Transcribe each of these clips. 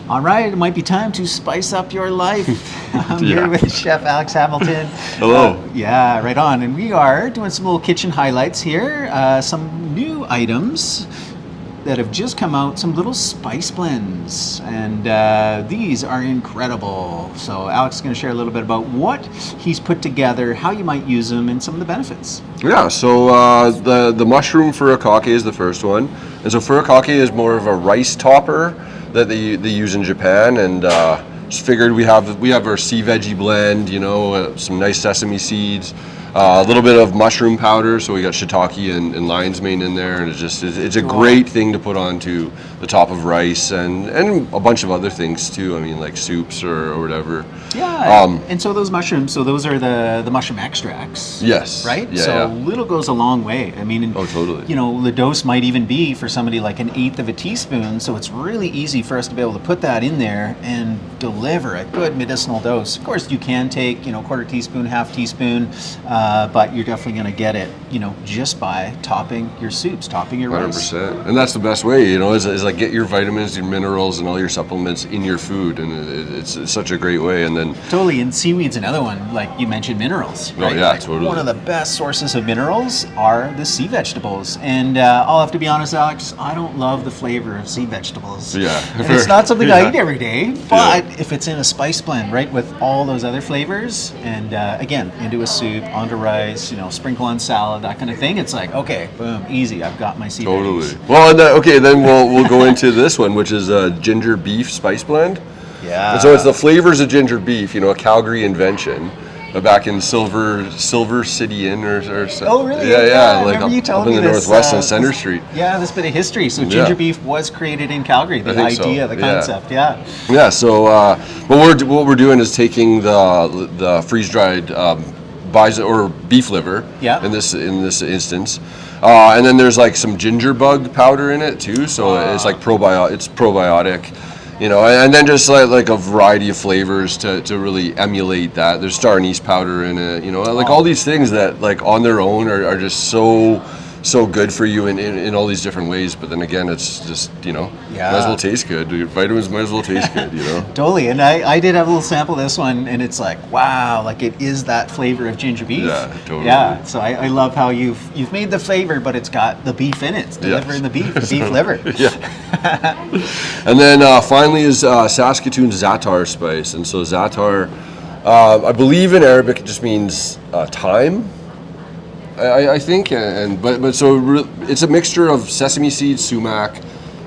All right, it might be time to spice up your life. I'm Yeah. here with Chef Alex Hamilton. Hello. Yeah, right on. And we are doing some little kitchen highlights here. Some new items that have just come out, some little spice blends. And these are incredible. So Alex is going to share a little bit about what he's put together, how you might use them, and some of the benefits. Yeah, so the mushroom furake is the first one. And so furake is more of a rice topper that they use in Japan, and just figured we have our sea veggie blend, some nice sesame seeds, a little bit of mushroom powder, so we got shiitake and lion's mane in there, and it's a great thing to put onto the top of rice and a bunch of other things too. I mean, like soups or whatever. Yeah, and so those mushrooms, those are the mushroom extracts. Yes. Right? Yeah, so yeah. little goes a long way. I mean, Oh, totally. The dose might even be for somebody like 1/8 of a teaspoon, so it's really easy for us to be able to put that in there and deliver a good medicinal dose. Of course, you can take, 1/4 teaspoon, 1/2 teaspoon, but you're definitely going to get it, just by topping your soups, topping your rice. 100%. And that's the best way, is like get your vitamins, your minerals, and all your supplements in your food, and it's such a great way. And then Totally, and seaweed's another one, like you mentioned, minerals. Oh, Right? yeah, Like, totally. one of the best sources of minerals are the sea vegetables. And I'll have to be honest, Alex, I don't love the flavor of sea vegetables. Yeah. And it's not something I Yeah. eat every day, but if it's in a spice blend, right, with all those other flavors, and again, into a soup, onto rice, sprinkle on salad, that kind of thing, it's like, okay, boom, easy, I've got my sea Totally. veggies. Well, then we'll go into this one, which is a ginger beef spice blend. Yeah. And so it's the flavors of ginger beef, a Calgary invention, back in Silver City Inn or so. Oh, really? Yeah, I like remember you up telling in me the this, Northwest on Center Street. Yeah, this bit of history. So ginger beef was created in Calgary. The think so. idea, the Yeah. concept. Yeah. Yeah. So what we're doing is taking the freeze dried bison or beef liver. Yeah. In this instance. And then there's like some ginger bug powder in it too, so it's like probiotic, and then just like a variety of flavors to really emulate that. There's star anise powder in it, like all these things that like on their own are just so good for you in all these different ways. But then again, it's just might as well taste good. Vitamins might as well taste good, Totally. And I did have a little sample of this one, and it's like, wow, like it is that flavor of ginger beef. Yeah, totally. Yeah. So I love how you've made the flavor, but it's got the beef in it. It's delivering the beef liver. Yeah. And then finally is Saskatoon Za'atar spice, and so Za'atar, I believe in Arabic it just means thyme. I think, but so it's a mixture of sesame seeds, sumac,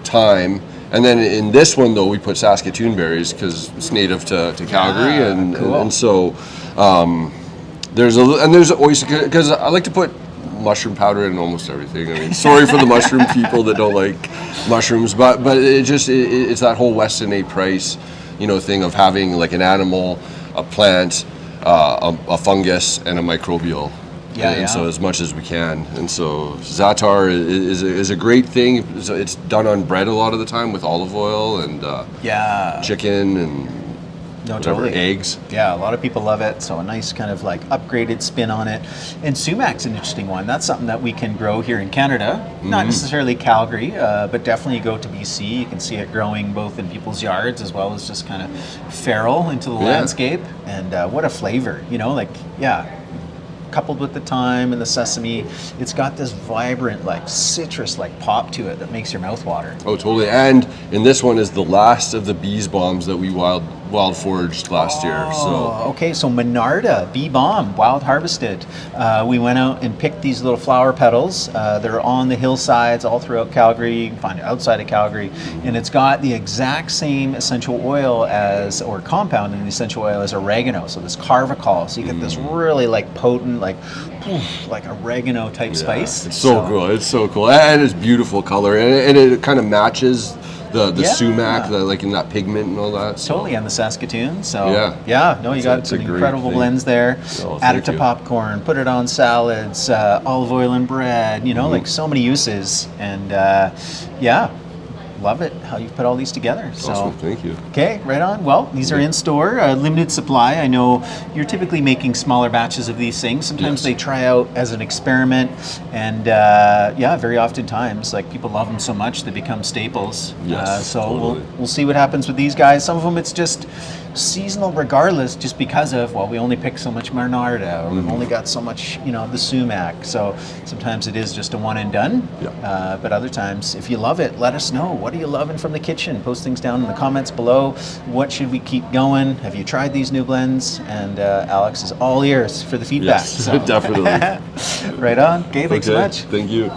thyme, and then in this one though we put Saskatoon berries because it's native to Calgary, cool. and so there's oyster, because I like to put mushroom powder in almost everything. I mean, sorry for the mushroom people that don't like mushrooms, but it's that whole Weston A. Price, thing of having like an animal, a plant, a fungus, and a microbial. And so as much as we can. And so Za'atar is a great thing. It's done on bread a lot of the time with olive oil and chicken and eggs. Yeah, a lot of people love it. So a nice kind of like upgraded spin on it. And Sumac's an interesting one. That's something that we can grow here in Canada. Not necessarily Calgary, but definitely go to BC. You can see it growing both in people's yards as well as just kind of feral into the landscape. And what a flavor, coupled with the thyme and the sesame, it's got this vibrant, like citrus, like pop to it that makes your mouth water. Oh, totally. And in this one is the last of the bees bombs that we wild foraged last year. Okay, so Monarda bee balm, wild harvested. We went out and picked these little flower petals. They're on the hillsides all throughout Calgary. You can find it outside of Calgary, and it's got the exact same essential oil or compound in the essential oil as oregano. So this carvacol. So you get this really like potent, like oregano type spice. It's so cool. It's so cool, and it's beautiful color, and it kind of matches the sumac, like in that pigment and all that. So. Totally, and the Saskatoon. So you got some a incredible thing. blends there. Oh, Add it thank to you. popcorn, put it on salads, olive oil and bread. Like so many uses, and love it how you've put all these together. So. Awesome, thank you. Okay, right on. Well, these are in store, limited supply. I know you're typically making smaller batches of these things. Sometimes Yes. they try out as an experiment, and very often times, like people love them so much they become staples. Yes, so totally. we'll see what happens with these guys. Some of them it's just seasonal regardless, just because of, well, we only pick so much Marnarda, or we've only got so much, the Sumac. So sometimes it is just a one and done. Yeah. But other times, if you love it, let us know. What are you loving from the kitchen? Post things down in the comments below. What should we keep going? Have you tried these new blends? And Alex is all ears for the feedback. Yes, definitely. Right on. Okay, thanks so much. Thank you.